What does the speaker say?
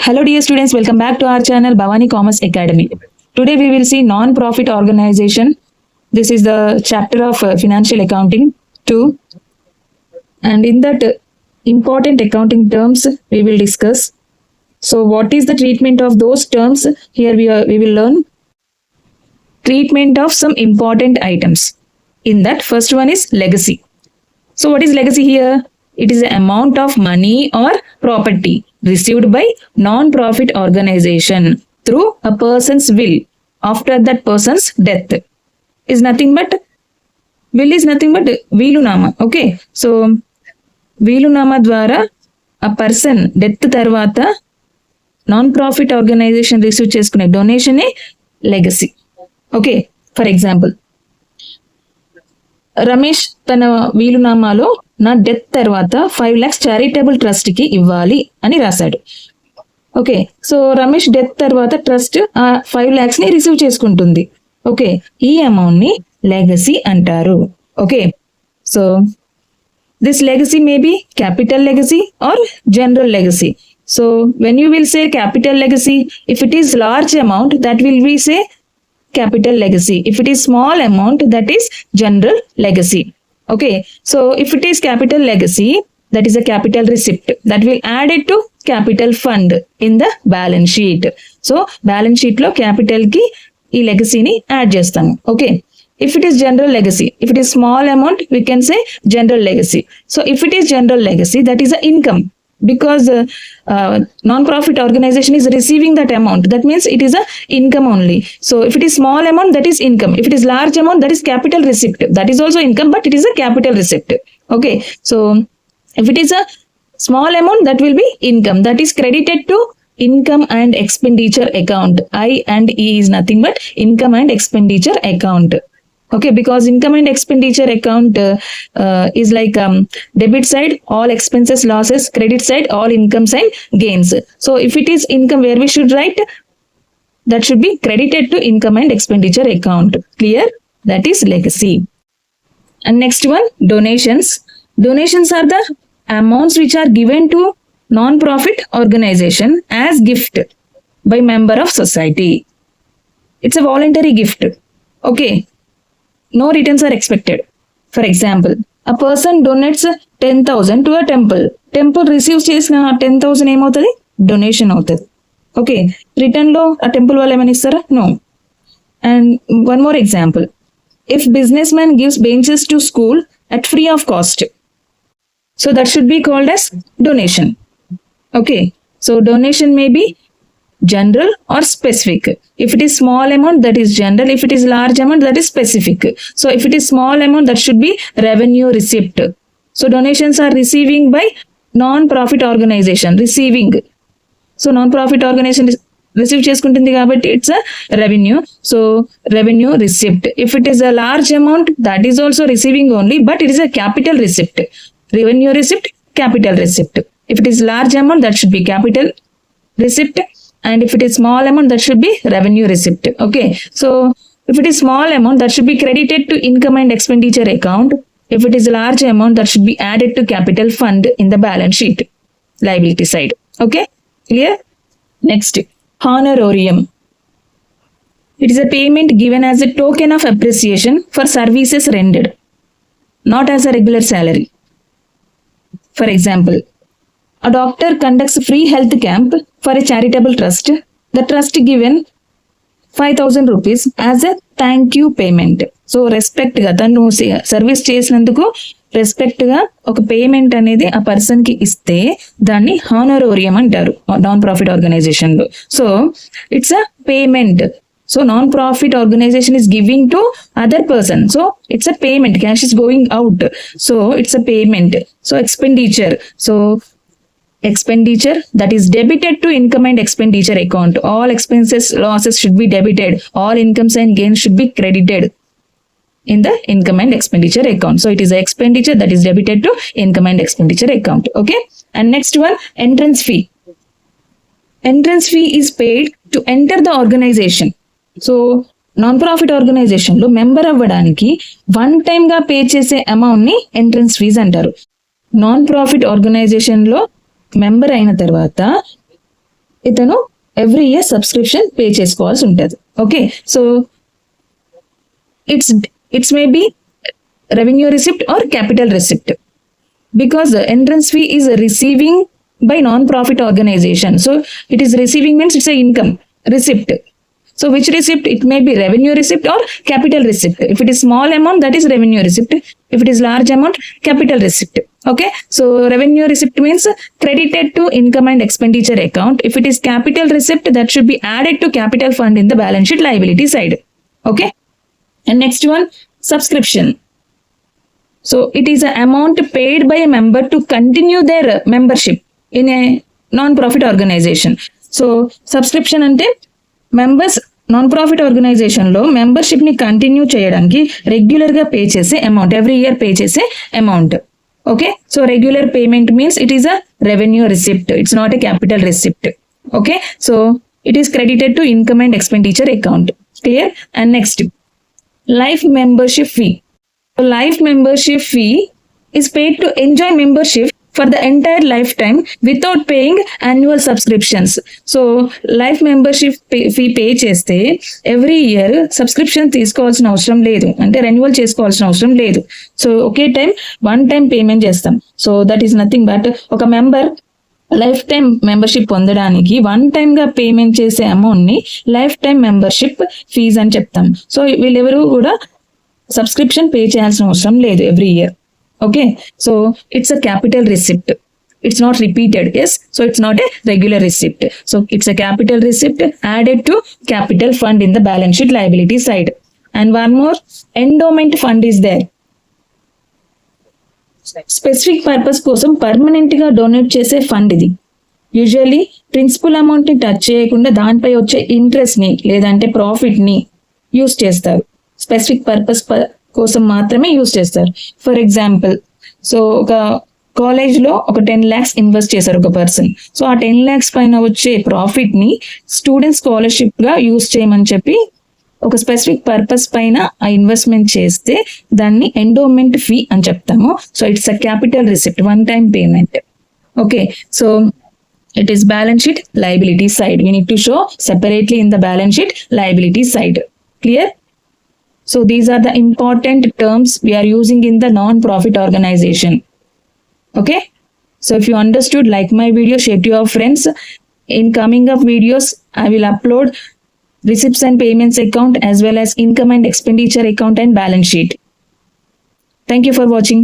Hello dear students, welcome back to our channel Bhavani Commerce Academy. Today we will see non-profit organization. This is the chapter of financial accounting 2, and in that important accounting terms we will discuss. So what is the treatment of those terms? Here we will learn treatment of some important items. In that, first one is legacy. So what is legacy here? It is the amount of money or property received by non-profit organization through a person's will after that person's death. Is nothing but will is nothing but వీలునామా. Okay, so వీలునామా ద్వారా a person death తర్వాత non-profit organization receive చేసుకునే డొనేషనే legacy. Okay, for example Ramesh తన వీలునామాలో నా death తర్వాత 5 lakhs చారిటబుల్ ట్రస్ట్ కి ఇవ్వాలి అని రాశాడు. ఓకే, సో రమేష్ డెత్ తర్వాత ట్రస్ట్ ఆ 5 lakhs ని రిసీవ్ చేసుకుంటుంది. ఓకే, ఈ అమౌంట్ ని లెగసీ అంటారు. Okay, so this legacy may be capital legacy or general legacy. So when you will say capital legacy, if it is large amount that will be say capital legacy. If it is small amount, that is general legacy. Okay, so if it is capital legacy, that is a capital receipt that will add it to capital fund in the balance sheet. So balance sheet lo capital ki ee legacy ni add chestamu. Okay, if it is general legacy, if it is small amount, we can say general legacy. So if it is general legacy, that is a income, because non-profit organization is receiving that amount, that means it is a income only. So if it is small amount, that is income. If it is large amount, that is capital receipt, that is also income, but it is a capital receipt. Okay, so if it is a small amount, that will be income, that is credited to income and expenditure account. I and E is nothing but income and expenditure account. Okay, because income and expenditure account is like debit side all expenses losses, credit side all incomes and gains. So if it is income, where we should write, that should be credited to income and expenditure account. Clear? That is legacy. And next one, donations. Donations are the amounts which are given to non-profit organization as gift by member of society. It's a voluntary gift. Okay, no returns are expected. For example, a person donates 10,000 to a temple. Temple receives చేసిన 10,000 ఏమవుతుంది? Donation అవుతుంది. Okay, return లో ఆ temple వాళ్ళు ఏమైనా ఇస్తారా? No. And one more example, if businessman gives benches to school at free of cost, so that should be called as donation. Okay, so donation may be general or specific. If it is small amount, that is general. If it is large amount, that is specific. So if it is small amount, that should be revenue receipt. So donations are receiving by non-profit organization, receiving. So non-profit organization receive చేసుకుంటుంది కాబట్టి it's a revenue. So revenue receipt. If it is a large amount, that is also receiving only, but it is a capital receipt. Revenue receipt, capital receipt. If it is large amount, that should be capital receipt. And if it is small amount, that should be revenue receipt. Okay, so if it is small amount, that should be credited to income and expenditure account. If it is large amount, that should be added to capital fund in the balance sheet, liability side. Okay, clear? Next, honorarium. It is a payment given as a token of appreciation for services rendered, not as a regular salary. For example, a doctor conducts free health camp for a charitable trust. The trust given 5,000 rupees as a thank you payment. So respect గా తను service చేసినందుకు respect గా ఒక payment అనేది ఆ person కి ఇస్తే దాన్ని హానరోరియం అంటారు నాన్ ప్రాఫిట్ ఆర్గనైజేషన్ లో. So it's a payment. So non-profit organization is giving to other person. So it's a payment. Cash is going out. So it's a payment. So expenditure. So expenditure that is debited to income and expenditure account. All expenses losses should be debited. All incomes and gains should be credited in the income and expenditure account. So it is an expenditure that is debited to income and expenditure account. Okay, and next one, entrance fee. Entrance fee is paid to enter the organization. So non-profit organization లో member అవ్వడానికి one time గా pay చేసే amount ని entrance fee అంటారు. Non profit organisation లో member అయిన తర్వాత ఇతను ఎవ్రీ ఇయర్ సబ్స్క్రిప్షన్ పే చేసుకోవాల్సి ఉంటుంది. ఓకే, so it's may be revenue receipt or capital receipt, because the entrance fee is receiving by non-profit organization. So it is receiving means it's a income receipt. So which receipt? It may be revenue receipt or capital receipt. If it is small amount, that is revenue receipt. If it is large amount, capital receipt. Okay, so revenue receipt means credited to income and expenditure account. If it is capital receipt, that should be added to capital fund in the balance sheet liability side. Okay, and next one, subscription. So it is an amount paid by a member to continue their membership in a non-profit organization. So subscription ante members non-profit organization lo membership ni continue cheyadaniki regular ga pay chese amount, every year pay chese amount. Okay, so regular payment means it is a revenue receipt, it's not a capital receipt. Okay, so it is credited to income and expenditure account. Clear? And next, life membership fee. Life membership fee is paid to enjoy membership for the entire lifetime without paying annual subscriptions. So life membership fee pay cheste every year subscription తీసుకోవాల్సిన అవసరం లేదు, అంటే renewal చేసుకోవాల్సిన అవసరం లేదు. So ఒకే time one time payment చేస్తాం. So that is nothing but ఒక member life time membership పొందడానికి వన్ టైమ్ గా పేమెంట్ చేసే అమౌంట్ ని లైఫ్ టైం మెంబర్షిప్ ఫీజ్ అని చెప్తాం. సో వీళ్ళెవరు కూడా సబ్స్క్రిప్షన్ పే చేయాల్సిన అవసరం లేదు every year. Okay, so it's a capital receipt, it's not repeated. Yes, so it's not a regular receipt. So it's a capital receipt added to capital fund in the balance sheet liability side. And one more, endowment fund is there. Specific purpose కోసం permanent గా donate చేసే fund ఇది. Usually principal amount ని touch చేయకుండా దానిపై వచ్చే interest ని లేదంటే ప్రాఫిట్ ని యూస్ చేస్తారు. స్పెసిఫిక్ పర్పస్ కోసం మాత్రమే యూజ్ చేస్తారు. ఫర్ ఎగ్జాంపుల్, సో ఒక కాలేజ్ లో ఒక 10 lakhs ఇన్వెస్ట్ చేశారు ఒక పర్సన్. సో ఆ 10 lakhs పైన వచ్చే ప్రాఫిట్ ని స్టూడెంట్ స్కాలర్షిప్ గా యూజ్ చేయమని చెప్పి ఒక స్పెసిఫిక్ పర్పస్ పైన ఆ ఇన్వెస్ట్మెంట్ చేస్తే దాన్ని ఎండోమెంట్ ఫీ అని చెప్తాము. So it's a capital receipt, one time payment. Okay, so it is balance sheet liability side. We need to show separately in the balance sheet liability side. Clear? So these are the important terms we are using in the non-profit organization. Okay, so if you understood, like my video, share to your friends. In coming up videos I will upload receipts and payments account as well as income and expenditure account and balance sheet. Thank you for watching.